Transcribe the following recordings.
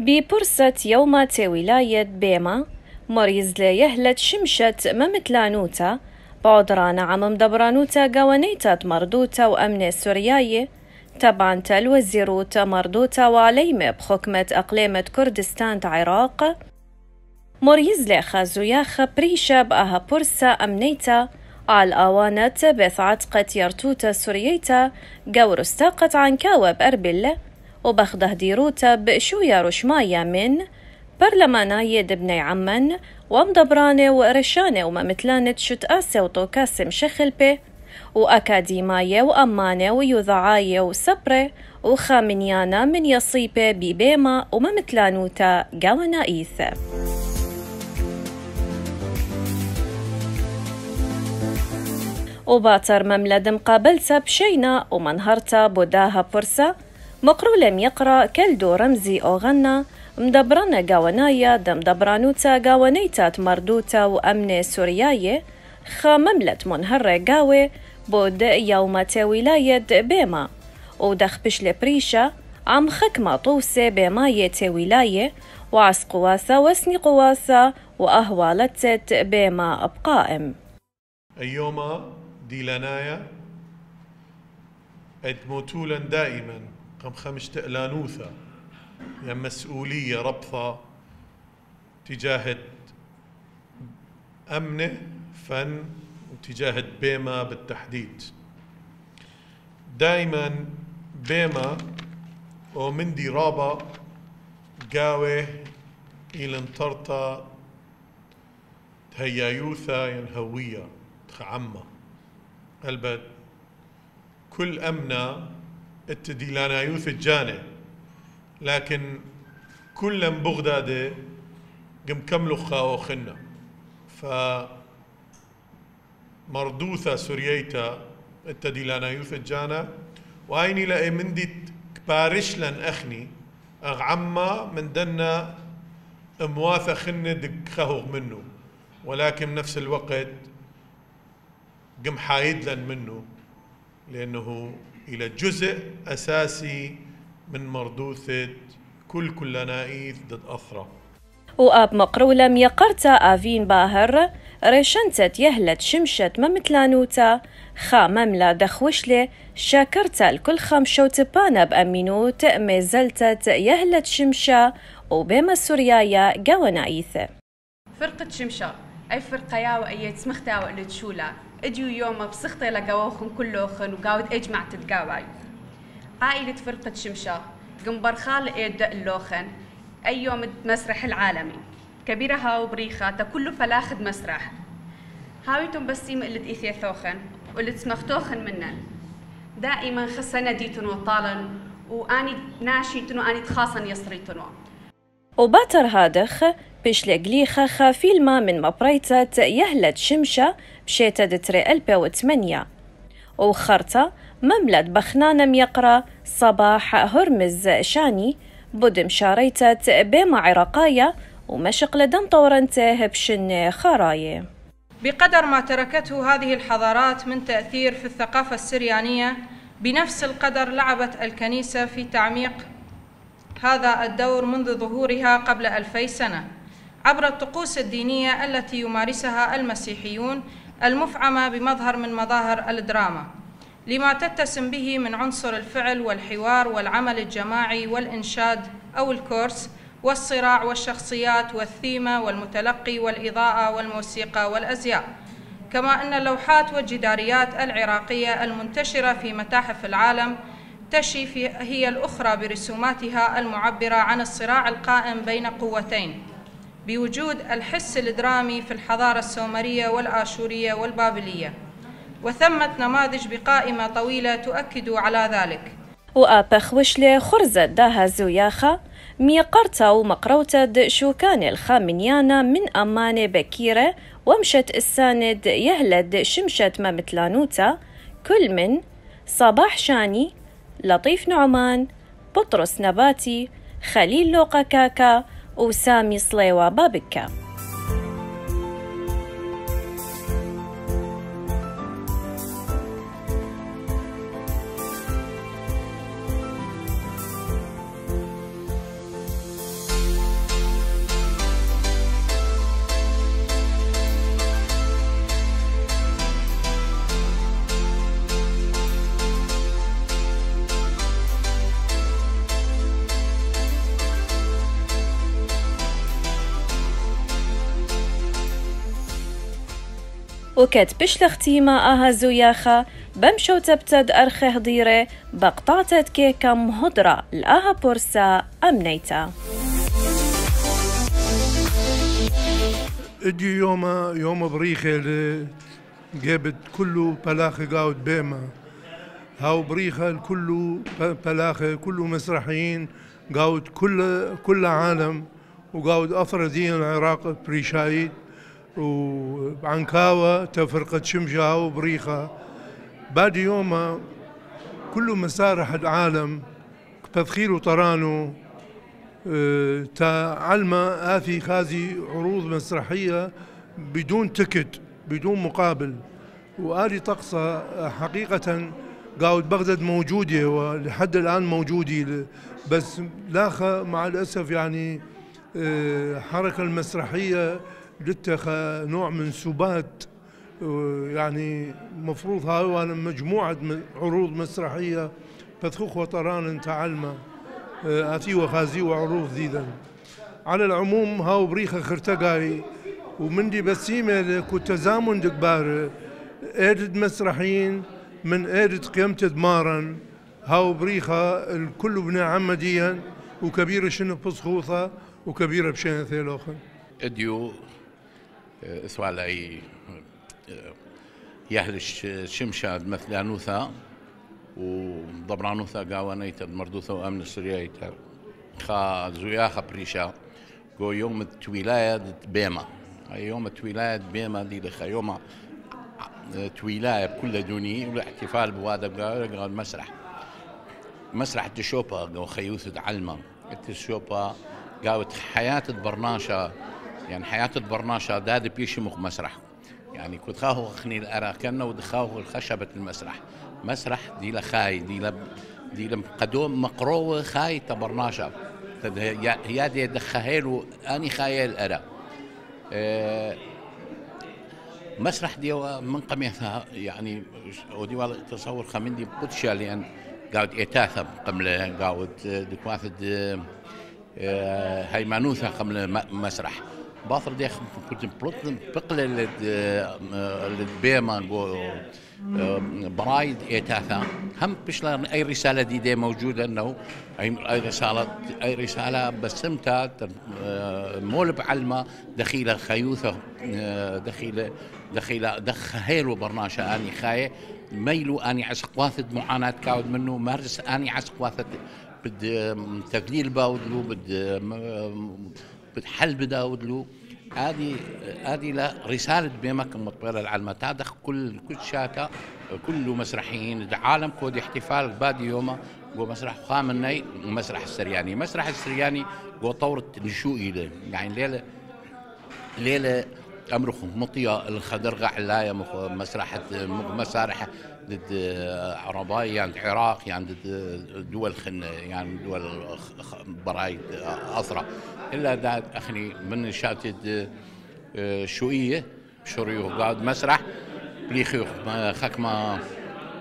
ببرسة يومة ولاية بيما مريزلي يهلت شمشت ممتلانوتا بعدرانا عم مدبرانوتا قوانيتا مردوتا وأمن سورياي تبعا الوزيروتا مردوتا وعليمة بحكمة أقليمة كردستان عراق مريزلي خازوياخ بريشة بأها برسة أمنيتا على آوانة بث عتقة يرتوتا سورييتا قور استاقت عن كاوب أربلة وبخده ديروتا بشويا رشمايا من برلماناية دبني عمان ومدبرانة ورشانة وممثلانة شتآسة وطوكاسم شخلبة وأكاديماية وأمانة ويوذعاية وسبرة وخامنيانا من يصيبة ببيما وممثلانوتا قاونائيث. وباتر مملد مقابلتا بشينا ومنهرتا بوداها فرصة مقرولم يقرأ كلدو رمزي أو غنى مدبرانا قاونايا دمدبرانوتا قاونيتات مردوتا وأمن سورياي خا مملت منهر قاوي بود يومة ولاية بيما ودخ بشل بريشة عم خكمة طوسة بيماية ولاية وعس قواسة وسني قواسة وأهوالتت بيما أبقائم أيوما ديلانايا ادموتولا دائما قم خمشت لانوثا يا مسؤولية ربطة تجاه أمنه فن وتجاه بيما بالتحديد. دائما بيما ومندي رابا قاوه إلى انطرطة تهيايوثا ينهوية تخعمة البد كل أمنا التديلانا يوث الجانة لكن كل بغداد قم كملوا خاو خنا فمردوثة سورييتا التديلانا يوث الجانة وعيني لأي مندي كبارشلن أخني أغعما من دنا مواثة خنة دق خهوغ منه ولكن نفس الوقت قم حايد لن منه لأنه إلى جزء أساسي من مردوثة كل نائث ضد أثرة. وآب مقرولم يقرتا آفين باهر ريشنتت يهلت شمشت ممتلانوتا خا مملا دخوشلي شاكرتا الكل خمشو تبانا بأمينوت ميزلتت يهلت شمشا وبيما سوريايا قاونائيثة فرقة شمشا أي فرقة ياو أي تسمختا وقلت تشولا اجيو يوم بسخطي لقواخن كلوخن وقاود اجمع تتقاواي عائلة فرقة شمشا قنبر خال ايد اللوخن اي يوم مسرح العالمي كبيرة هاو بريخة تكل فلاخد مسرح هاويتم بسيم اللي تإيثي ثوخن واللي تسمختوخن منن دائما خسنا ديتنو طالا واني ناشيتنو اني تخاصن يصريتنو وباتر هادخ بشلقليخة خافيلما من مبريتة يهلت شمشة بشيتة دتري 2008 وخرطة مملد بخنانم يقرأ صباح هرمز شاني بدم شاريتة بيما عراقايا ومشق لدن طورنته بشن خراية. بقدر ما تركته هذه الحضارات من تأثير في الثقافة السريانية بنفس القدر لعبت الكنيسة في تعميق هذا الدور منذ ظهورها قبل 2000 سنة عبر الطقوس الدينية التي يمارسها المسيحيون المفعمة بمظهر من مظاهر الدراما لما تتسم به من عنصر الفعل والحوار والعمل الجماعي والإنشاد أو الكورس والصراع والشخصيات والثيمة والمتلقي والإضاءة والموسيقى والأزياء كما أن اللوحات والجداريات العراقية المنتشرة في متاحف العالم تشي هي الأخرى برسوماتها المعبرة عن الصراع القائم بين قوتين بوجود الحس الدرامي في الحضارة السومرية والآشورية والبابلية وثمة نماذج بقائمة طويلة تؤكد على ذلك. وأبخوشلي خرزة داها زوياخة ميقرتا ومقروتا شوكان الخامنيانا من أمانة بكيرة ومشت الساند يهلد شمشت ممتلانوتا كل من صباح شاني لطيف نعمان بطرس نباتي خليل لوقا كاكا وسامي صليوة بابكا. وكات بشلختيما آها زوياخا بمشو تبتد أرخي هضيري بقطعتت كيكا مهدرة لآها بورسا أمنيتا. اجي يوم بريخة جابت كله بلاخة قاود بيما هاو بريخة كله بلاخة كله مسرحيين قاود كل عالم وقاود أفردين العراق بريشايد وعنكاوة تفرقة شمشة وبريخة بعد يوم كله مسارح العالم تدخيل طرانو تعلمة آثي خازي عروض مسرحية بدون تكت بدون مقابل وآلي طقسة حقيقة قاود بغداد موجودة ولحد الآن موجودة بس لاخا مع الأسف يعني حركة المسرحية لتخ نوع من سبات يعني مفروض هاي مجموعة عروض مسرحية بثخوخ وطران تعلمة آتي وخازي وعروض ذيذا على العموم هاو بريخة خرتقاي ومندي بسيمة كتزامن دكبار ايدد مسرحيين من ايدد قيمت دمارا هاو بريخة الكل بنا عمديا وكبيرة شنو بصخوثة وكبيرة بشين ثيلوخن اديو سوالي يهلش شمشاد مثلانوثا وضبرانوثا قاوانيتا مردوثا وامن السريايتا خا زوياخا بريشا قو يوم التولاية بيما يوم التولاية بيما دي لخا يوم تولاية بكل دوني والاحتفال بوادا قال مسرح التشوبا قو خيوثة علمة التشوبا قاوت حياة البرناشة يعني حياة البرناشة داد بيشمخ مسرح يعني كنت خاهو خني الأراكنة ودخاهو خشبة المسرح مسرح دي لخاي دي قدوم مقروة خاي تبرناشة هي دي دخهيلو أني خايل أرا مسرح دي من قميثها يعني ودي والله تصور خمندي بوتشا لأن قاعد إتاثم قبل قاعد دكواثد هيمانوثا قبل مسرح باطل دي كنت بقل البيما برايد إتاثا هم بشلا أي رسالة دي موجودة إنه أي رسالة بسمتها مول بعلمة دخيلة خيوثة دخيلة هيلو برناشة أني خاية ميلو أني عسق واثد معاناة كاود منه مارس أني عسق واثد بد تقليل باودلو بد حل بداودلو هذه لا رسالة بيمك مطبرة العلمة تادخ كل شاتا كل مسرحيين العالم كود احتفال بادي يوم جو مسرح خامنئي ومسرح السرياني جو طورة نشوئي له يعني ليلة أمرخ مطية الخدرغة علاية مسارح ضد عرباي عند العراق يعني ضد دول يعني دول براي أثرة إلا دا أخني من شاتد شوية شوريو قاعد مسرح بليخيو خكمة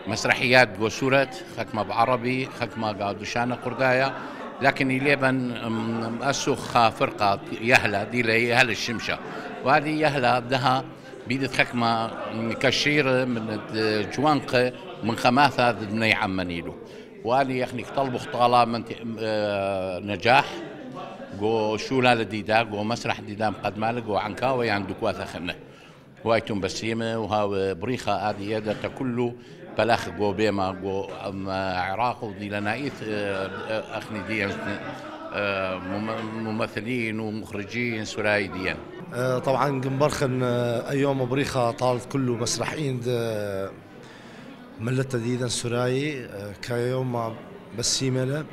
مسرحيات وسورة خكمة بعربي خكمة قاعد شانة قردايا لكن يليبن أسوخ فرقة يهلا دي لي يهلا الشمشة وهذه يهلا بدها بيدت خكمة كشير من جوانقة من خماثة بني عمانيلو وهذه يخني طلبوا خطالة من نجاح جو شولا لديدا جو مسرح ديدا مقدمة جو عنكاوي يعني دكواثة خنة وايتم بسيمة وها بريخة هذه يدا كله بلاخ جو بيما جو عراق ودي لنايت أخني دي ممثلين ومخرجين سرايديين طبعا جنبرخن أيام بريخة طالت كله مسرحين ملتا ديدا سراي كيوم بسيمة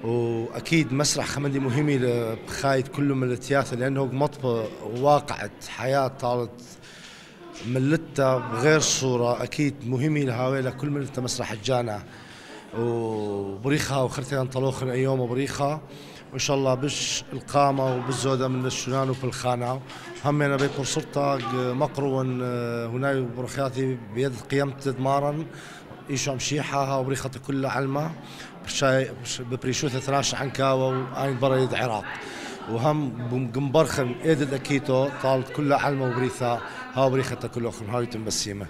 واكيد مسرح خمدي مهمي لخايد كله من التياتر لانه مطبع واقعة حياة طالت ملتا بغير صورة اكيد مهمي لهاوي لكل ملتا مسرح الجانا وبريخة وخرتين طلوخن ايوم بريخة وان شاء الله بش القامة وبالزودة من الشنان وفي الخانة هم انا بيت مرصرتا مقرون هناي برخياتي بيد قيمت دمارا ايشو مشيحة وبريخة كلها علمة ببريشوثة ثلاث عنكاوة وعين بريد عراق وهم جنبرخن ايد الاكيتو طالت كلها علمه وبريثا ها بريخة كلها هاي تنبسيمه